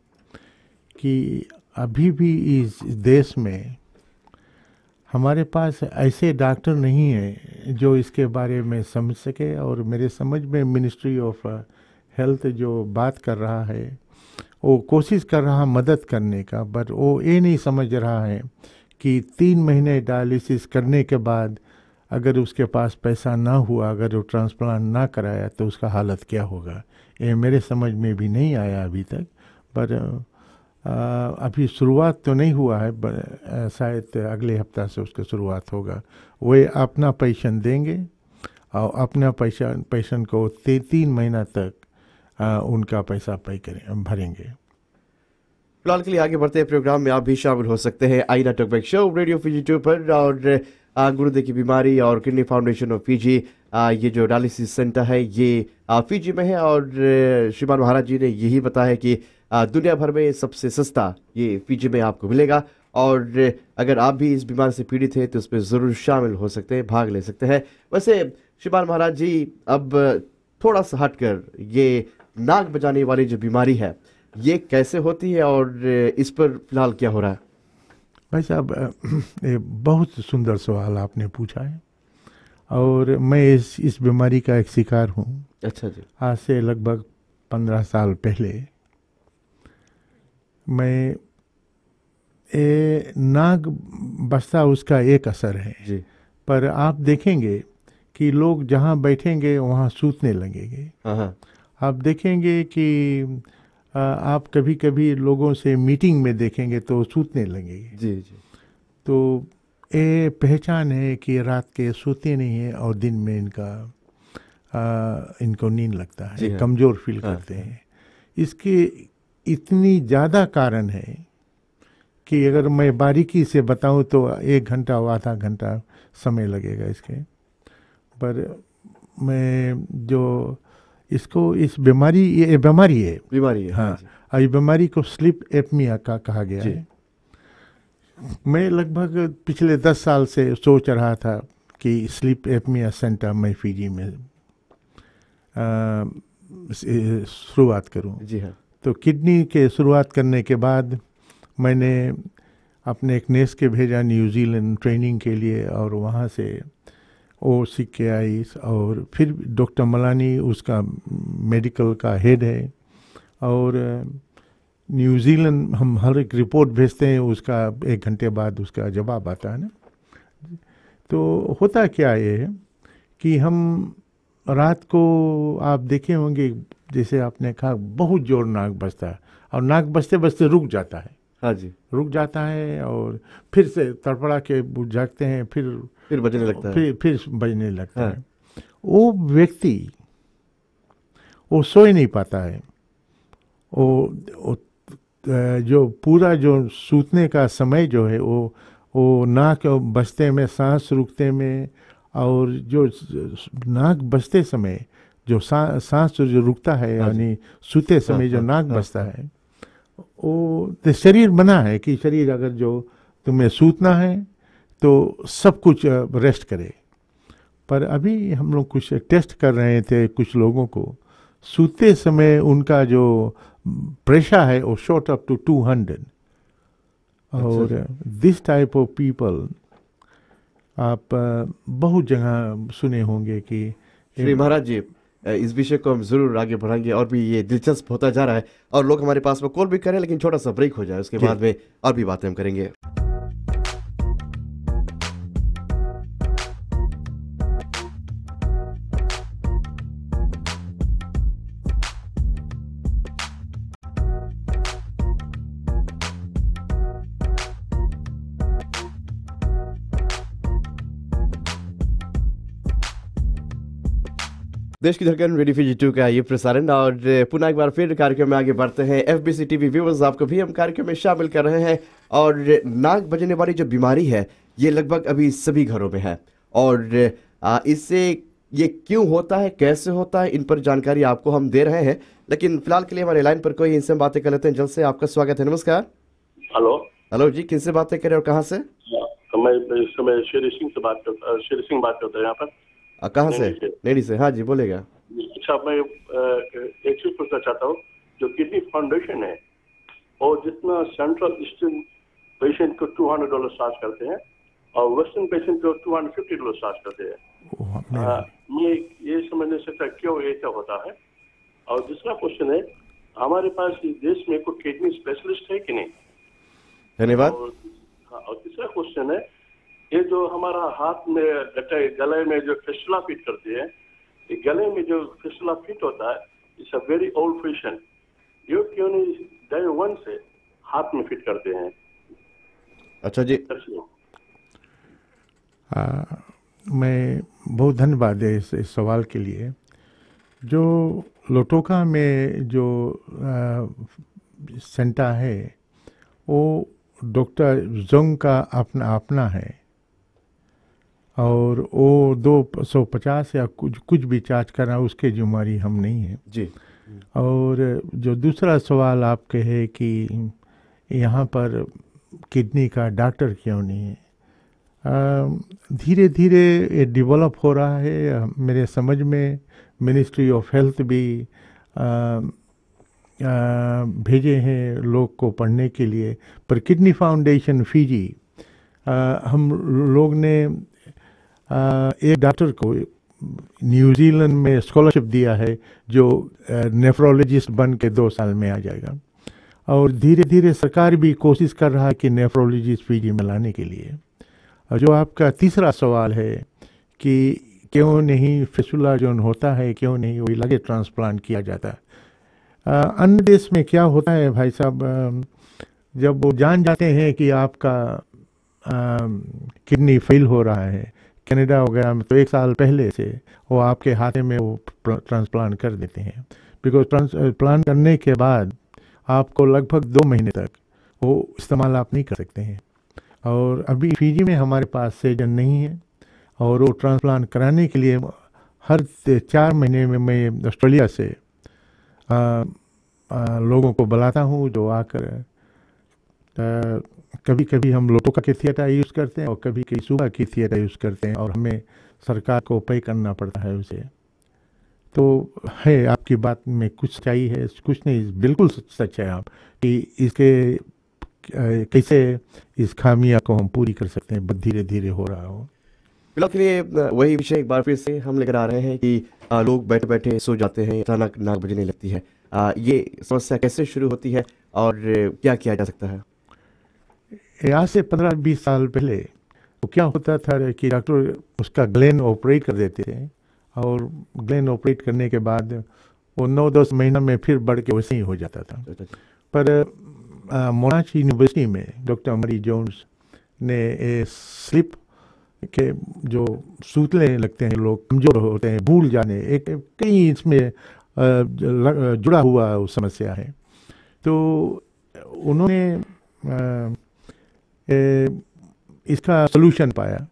कि अभी भी इस देश में हमारे पास ऐसे डॉक्टर नहीं हैं जो इसके बारे में समझ सके। और मेरे समझ में मिनिस्ट्री ऑफ हेल्थ जो बात कर रहा है, वो कोशिश कर रहा मदद करने का, बट वो ये नहीं समझ रहा है कि 3 महीने डायलिसिस करने के बाद अगर उसके पास पैसा ना हुआ, अगर वो ट्रांसप्लांट ना कराया, तो उसका हालत क्या होगा। ये मेरे समझ में भी नहीं आया अभी तक। पर अभी शुरुआत तो नहीं हुआ है, शायद अगले हफ्ता से उसका शुरुआत होगा। वे अपना पेशेंट देंगे और अपना पेशेंट को 3 महीना तक उनका पैसा भरेंगे। फिलहाल के लिए आगे बढ़ते हैं प्रोग्राम में आप भी शामिल हो सकते हैं आईना टॉकबैक शो रेडियो FG पर। और गुर्दे की बीमारी और किडनी फाउंडेशन ऑफ FG, ये जो डायलिसिस सेंटर है ये FG में है, और श्रीमान महाराज जी ने यही बताया कि दुनिया भर में सबसे सस्ता ये FG में आपको मिलेगा। और अगर आप भी इस बीमारी से पीड़ित हैं तो उसमें ज़रूर शामिल हो सकते हैं, भाग ले सकते हैं। वैसे श्रीमान महाराज जी, अब थोड़ा सा हटकर ये नाक बजाने वाली जो बीमारी है ये कैसे होती है, और इस पर फिलहाल क्या हो रहा है? भाई साहब, ये बहुत सुंदर सवाल आपने पूछा है, और मैं इस बीमारी का एक शिकार हूँ। अच्छा जी। आज से लगभग 15 साल पहले मैं नाक बजता उसका एक असर है जी। पर आप देखेंगे कि लोग जहाँ बैठेंगे वहाँ सूतने लगेंगे। हाँ। आप देखेंगे कि आप कभी कभी लोगों से मीटिंग में देखेंगे तो सूतने लगेंगे। जी जी। तो ये पहचान है कि रात के सोते नहीं है और दिन में इनको नींद लगता है, जी हाँ। कमज़ोर फील हाँ, करते हैं। इसके इतनी ज़्यादा कारण है कि अगर मैं बारीकी से बताऊं तो 1 घंटा और आधा घंटा समय लगेगा इसके। पर मैं जो इसको इस बीमारी, ये बीमारी है, बीमारी है। हाँ, जी। और ये बीमारी को स्लीप एपनिया का कहा गया जी। है। मैं लगभग पिछले 10 साल से सोच रहा था कि स्लीप एपनिया सेंटर मैं फिजी में शुरुआत करूं। जी हाँ। तो किडनी के शुरुआत करने के बाद मैंने अपने एक नेस के भेजा न्यूजीलैंड ट्रेनिंग के लिए, और वहाँ से वो सीख के आई। और फिर डॉक्टर मलानी उसका मेडिकल का हेड है, और न्यूजीलैंड हम हर एक रिपोर्ट भेजते हैं, उसका 1 घंटे बाद उसका जवाब आता है ना। तो होता क्या ये है कि हम रात को, आप देखे होंगे जैसे आपने कहा बहुत जोर नाक बजता है, और नाक बजते बजते रुक जाता है। हाँ जी। रुक जाता है और फिर से तड़पड़ा के जागते हैं, फिर बजने लगता है। फिर बजने लगता हाँ। है। वो व्यक्ति वो सो ही नहीं पाता है। वो जो पूरा जो सूतने का समय जो है वो नाक बजते में, सांस रुकते में, और जो नाक बजते समय जो सांस जो रुकता है, यानी सूते समय जो नाक बजता है, वो तो शरीर बना है कि शरीर अगर जो तुम्हें सूतना है तो सब कुछ रेस्ट करे। पर अभी हम लोग कुछ टेस्ट कर रहे थे कुछ लोगों को, सूते समय उनका जो प्रेशर है वो शॉट अप टू 200। और दिस टाइप ऑफ पीपल आप बहुत जगह सुने होंगे कि श्री महाराज जी, इस विषय को हम जरूर आगे बढ़ाएंगे, और भी ये दिलचस्प होता जा रहा है, और लोग हमारे पास में कॉल भी करें, लेकिन छोटा सा ब्रेक हो जाए, उसके बाद में और भी बातें हम करेंगे। देश की धड़कन रेडियो फीजी 2 का ये प्रसारण, और पुनः एक बार फिर कार्यक्रम में आगे बढ़ते हैं। एफबीसी टीवी व्यूअर्स, आपको भी हम कार्यक्रम में शामिल कर रहे हैं। और नाक बजने वाली जो बीमारी है ये लगभग अभी सभी घरों में है, और इससे ये क्यों होता है, कैसे होता है, इन पर जानकारी आपको हम दे रहे हैं। लेकिन फिलहाल के लिए हमारे लाइन पर कोई, इनसे हम बातें कर लेते हैं। जल्द से आपका स्वागत है। नमस्कार। हेलो जी, किनसे बातें करें और कहाँ से? मैं इस समय शेर सिंह बात करता हूँ यहाँ पर। कहाँ से? नैनी से। हाँ जी, बोलेगा। अच्छा, मैं एक चीज पूछना चाहता हूँ। जो किडनी फाउंडेशन है और जितना सेंट्रल ईस्टर्न पेशेंट को $200 चार्ज करते हैं और वेस्टर्न पेशेंट को $250 चार्ज करते हैं, मैं ये समझ नहीं सकता क्यों ऐसा होता है। और दूसरा क्वेश्चन है, हमारे पास इस देश में कोई किडनी स्पेशलिस्ट है कि नहीं? धन्यवाद। और तीसरा क्वेश्चन है, ये जो हमारा हाथ में गले में जो फिस्टुला फिट करती है, ये गले में जो फिस्टुला फिट होता है, it's a very old fashion. ये क्यों नहीं डे 1 से हाथ में फिट करते हैं? अच्छा जी, मैं बहुत धन्यवाद है इस सवाल के लिए। जो लोटोका में जो सेंटर है वो डॉक्टर जोंग का अपना है, और वो 250 या कुछ भी चार्ज करना उसके जिम्मेदारी हम नहीं है जी। और जो दूसरा सवाल आपके है कि यहाँ पर किडनी का डॉक्टर क्यों नहीं है, धीरे धीरे ये डेवलप हो रहा है। मेरे समझ में मिनिस्ट्री ऑफ हेल्थ भी भेजे हैं लोग को पढ़ने के लिए। पर किडनी फाउंडेशन फीजी, हम लोग ने एक डॉक्टर को न्यूजीलैंड में स्कॉलरशिप दिया है जो नेफ्रोलॉजिस्ट बन के 2 साल में आ जाएगा। और धीरे धीरे सरकार भी कोशिश कर रहा है कि नेफ्रोलॉजिस्ट फीजी में लाने के लिए। और जो आपका तीसरा सवाल है कि क्यों नहीं फिस्टुला जो होता है, क्यों नहीं वो लगे ट्रांसप्लांट किया जाता है, अन्य देश में क्या होता है भाई साहब, जब वो जान जाते हैं कि आपका किडनी फेल हो रहा है, कनाडा वगैरह में तो 1 साल पहले से वो आपके हाथे में वो ट्रांसप्लांट कर देते हैं। बिकॉज ट्रांसप्लांट करने के बाद आपको लगभग 2 महीने तक वो इस्तेमाल आप नहीं कर सकते हैं। और अभी फिजी में हमारे पास सर्जन नहीं है, और वो ट्रांसप्लांट कराने के लिए हर 4 महीने में मैं ऑस्ट्रेलिया से लोगों को बुलाता हूँ जो आकर कभी कभी हम लोटोका के थिएटर यूज़ करते हैं और कभी कभी सुबह की थिएटर यूज़ करते हैं, और हमें सरकार को पे करना पड़ता है उसे। तो है आपकी बात में कुछ चाहिए है, कुछ नहीं, बिल्कुल सच है आप कि इसके कैसे इस खामियां को हम पूरी कर सकते हैं, धीरे धीरे हो रहा हो। फिलहाल के लिए वही विषय एक बार फिर से हम लेकर आ रहे हैं कि लोग बैठे बैठे सो जाते हैं, अचानक नाक बजने लगती है। ये समस्या कैसे शुरू होती है और क्या किया जा सकता है? आज से 15-20 साल पहले तो क्या होता था कि डॉक्टर उसका ग्लैंड ऑपरेट कर देते थे, और ग्लैंड ऑपरेट करने के बाद वो 9-10 महीना में फिर बढ़ के वैसे ही हो जाता था। पर मोनाश यूनिवर्सिटी में डॉक्टर मरी जोन्स ने स्लिप के जो सूतने लगते हैं, लोग कमज़ोर होते हैं, भूल जाने, एक कई इसमें जुड़ा हुआ समस्या है। तो उन्होंने इसका सलूशन पाया,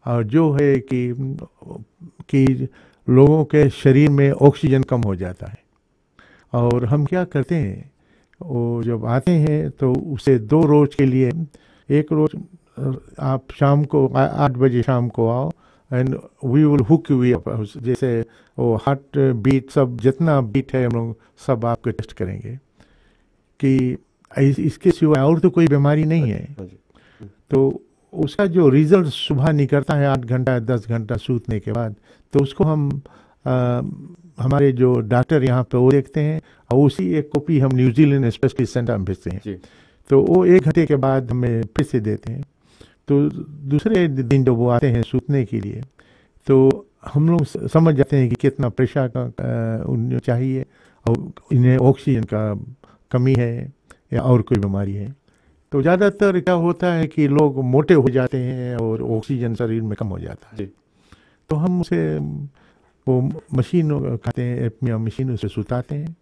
और जो है कि लोगों के शरीर में ऑक्सीजन कम हो जाता है, और हम क्या करते हैं, वो जब आते हैं तो उसे 2 रोज के लिए, एक रोज आप शाम को 8 बजे शाम को आओ, and we will hook you up, जैसे वो हार्ट बीट सब जितना बीट है हम लोग सब आपके टेस्ट करेंगे कि इसके सिवाय और तो कोई बीमारी नहीं है। तो उसका जो रिजल्ट सुबह निकलता है 8 घंटा 10 घंटा सूतने के बाद, तो उसको हम हमारे जो डॉक्टर यहाँ पे वो देखते हैं, और उसी एक कॉपी हम न्यूजीलैंड स्पेशलिस्ट सेंटर में भेजते हैं। तो वो 1 घंटे के बाद हमें फिर से देते हैं। तो दूसरे दिन जब वो आते हैं सूतने के लिए, तो हम लोग समझ जाते हैं कि कितना प्रेशर का उन्हें चाहिए, और इन्हें ऑक्सीजन का कमी है या और कोई बीमारी है। तो ज़्यादातर क्या होता है कि लोग मोटे हो जाते हैं और ऑक्सीजन शरीर में कम हो जाता है। तो हम उसे वो मशीन खाते हैं, अपनी मशीन से सुताते हैं,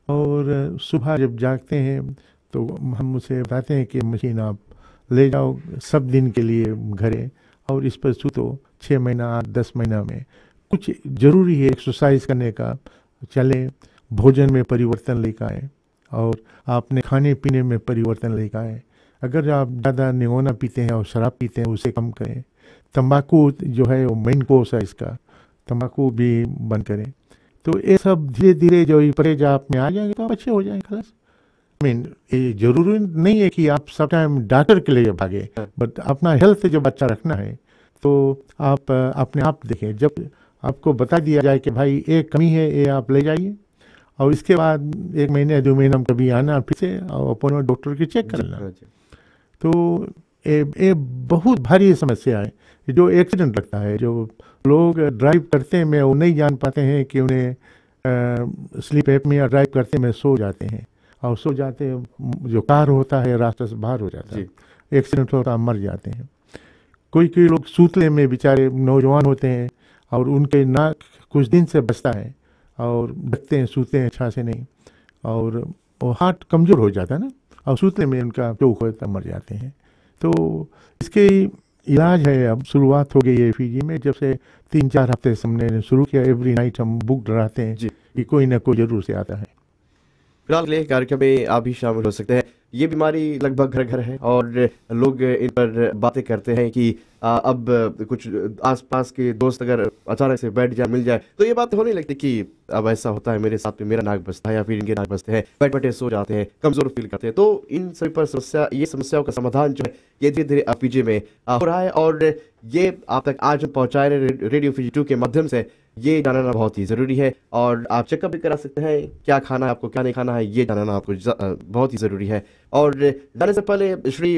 और सुबह जब जागते हैं तो हम उसे बताते हैं कि मशीन आप ले जाओ सब दिन के लिए घरे, और इस पर सूतो 6 महीना 8-10 महीना में। कुछ ज़रूरी है एक्सरसाइज करने का, चले, भोजन में परिवर्तन लेकर आए, और आपने खाने पीने में परिवर्तन लेकर आए। अगर आप ज़्यादा निगोना पीते हैं और शराब पीते हैं उसे कम करें। तंबाकू जो है वो मेन कोर्स है इसका, तंबाकू भी बंद करें। तो ये सब धीरे धीरे जो परहेज आप में आ जाएंगे तो आप अच्छे हो जाएंगे खलास। ये जरूरी नहीं है कि आप सब टाइम डॉक्टर के लिए भागे, बट अपना हेल्थ जब अच्छा रखना है तो आप अपने आप देखें। जब आपको बता दिया जाए कि भाई एक कमी है, ये आप ले जाइए, और इसके बाद 1 महीने 2 महीने में कभी आना फिर से और अपॉइंटमेंट डॉक्टर की चेक करना। तो ये बहुत भारी समस्या है। जो एक्सीडेंट लगता है, जो लोग ड्राइव करते हैं वो नहीं जान पाते हैं कि उन्हें स्लीप एपनिया, ड्राइव करते में सो जाते हैं, और सो जाते हैं जो कार होता है रास्ते से बाहर हो जाता है, एक्सीडेंट होता है, मर जाते हैं। कोई लोग सूतले में बेचारे नौजवान होते हैं और उनके नाक कुछ दिन से बचता है और बचते हैं, सूते हैं अच्छा से नहीं, और वो हार्ट कमज़ोर हो जाता है ना, और सूतले में उनका चौक होता, मर जाते हैं। तो इसके इलाज है, अब शुरुआत हो गई है फीजी में। जब से 3-4 हफ्ते से हमने शुरू किया, एवरी नाइट हम बुक डराते हैं कि कोई ना कोई जरूर से आता है। फिलहाल के कार्यक्रम में आप भी शामिल हो सकते हैं। ये बीमारी लगभग घर घर है और लोग इन पर बातें करते हैं कि अब कुछ आसपास के दोस्त अगर अचानक से बैठ जाए, मिल जाए, तो ये बात होने लगती कि अब ऐसा होता है मेरे साथ में, मेरा नाक बजता है या फिर इनके नाक बजते हैं, बैठ बैठे सो जाते हैं, कमजोर फील करते हैं। तो इन सभी पर ये समस्याओं का समाधान जो है ये धीरे धीरे अपीजे में हो रहा है, और ये आप तक आज पहुँचाए रेडियो फीजी 2 के माध्यम से ये जानना बहुत ही ज़रूरी है। और आप चेकअप भी करा सकते हैं, क्या खाना है आपको, क्या नहीं खाना है, ये जानना आपको बहुत ही ज़रूरी है। और जाने से पहले श्री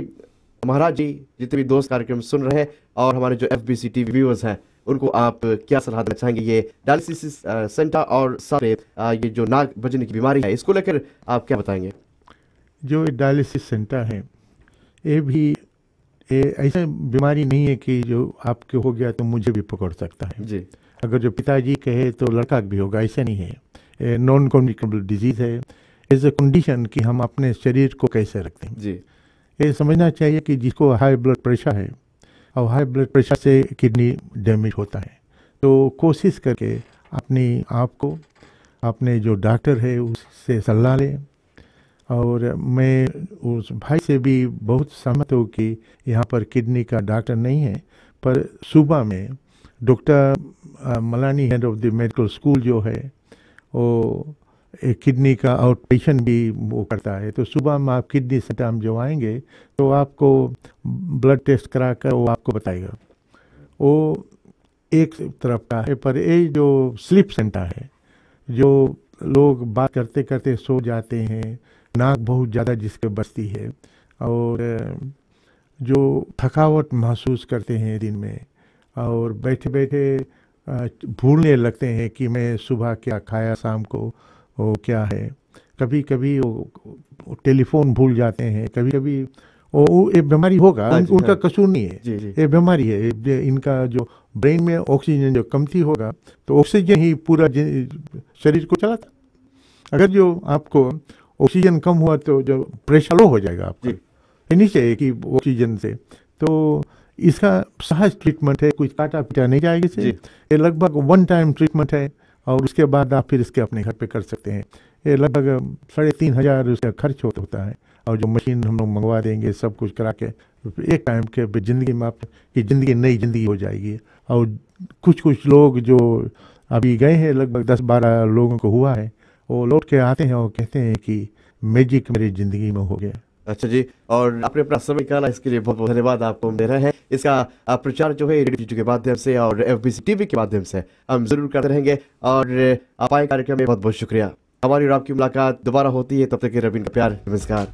महाराज जी, जितने भी दोस्त कार्यक्रम सुन रहे हैं और हमारे जो FBC TV व्यूअर्स हैं, उनको आप क्या सलाह देना चाहेंगे? ये डायलिसिस सेंटर और साथ ये जो नाक बजने की बीमारी है, इसको लेकर आप क्या बताएंगे? जो डायलिसिस सेंटर है, ये भी ऐसा बीमारी नहीं है कि जो आपके हो गया तो मुझे भी पकड़ सकता है जी। अगर जो पिताजी कहे तो लड़का भी होगा, ऐसा नहीं है। नॉन कम्युनिकेबल डिजीज़ है। इज़ अ कंडीशन कि हम अपने शरीर को कैसे रखते हैं। जी। ये समझना चाहिए कि जिसको हाई ब्लड प्रेशर है और हाई ब्लड प्रेशर से किडनी डैमेज होता है, तो कोशिश करके अपनी आप को अपने जो डॉक्टर है उससे सलाह लें। और मैं उस भाई से भी बहुत सहमत हूँ कि यहाँ पर किडनी का डॉक्टर नहीं है, पर सुबह में doctor Malani, head of the medical school जो है, वो किडनी का आउट पेशेंट भी वो करता है। तो सुबह में आप किडनी सेंटर में जो आएंगे तो आपको ब्लड टेस्ट करा कर वो आपको बताएगा। वो एक तरफ का है, पर ये जो स्लीप सेंटर है, जो लोग बात करते करते सो जाते हैं, नाक बहुत ज़्यादा जिसके बजती है और जो थकावट महसूस करते हैं दिन में और बैठे बैठे भूलने लगते हैं कि मैं सुबह क्या खाया, शाम को वो क्या है। कभी कभी वो टेलीफोन भूल जाते हैं, कभी कभी वो एक बीमारी होगा, उनका कसूर नहीं है, ये बीमारी है। इनका जो ब्रेन में ऑक्सीजन जो कमती होगा तो ऑक्सीजन ही पूरा शरीर को चलाता। अगर जो आपको ऑक्सीजन कम हुआ तो जो प्रेशर लो हो जाएगा आपका, ये नहीं चाहिए कि ऑक्सीजन से। तो इसका सहज ट्रीटमेंट है, कुछ काटा पीटा नहीं जाएगी से। ये लगभग 1 टाइम ट्रीटमेंट है और उसके बाद आप फिर इसके अपने घर पे कर सकते हैं। ये लगभग 3,500 उसका खर्च होता है और जो मशीन हम लोग मंगवा देंगे, सब कुछ करा के एक टाइम के ज़िंदगी में आपकी ज़िंदगी नई ज़िंदगी हो जाएगी। और कुछ लोग जो अभी गए हैं, लगभग 10-12 लोगों को हुआ है, वो लौट के आते हैं और कहते हैं कि मैजिक मेरी ज़िंदगी में हो गया। अच्छा जी, और आपने अपना समय निकाला, इसके लिए बहुत बहुत धन्यवाद आपको हम दे रहे हैं। इसका प्रचार जो है रेडियो के माध्यम से और FBC TV के माध्यम से हम जरूर करते रहेंगे। और आप आए कार्यक्रम में बहुत बहुत शुक्रिया। हमारी और आपकी मुलाकात दोबारा होती है, तब तक के रवीन का प्यार, नमस्कार।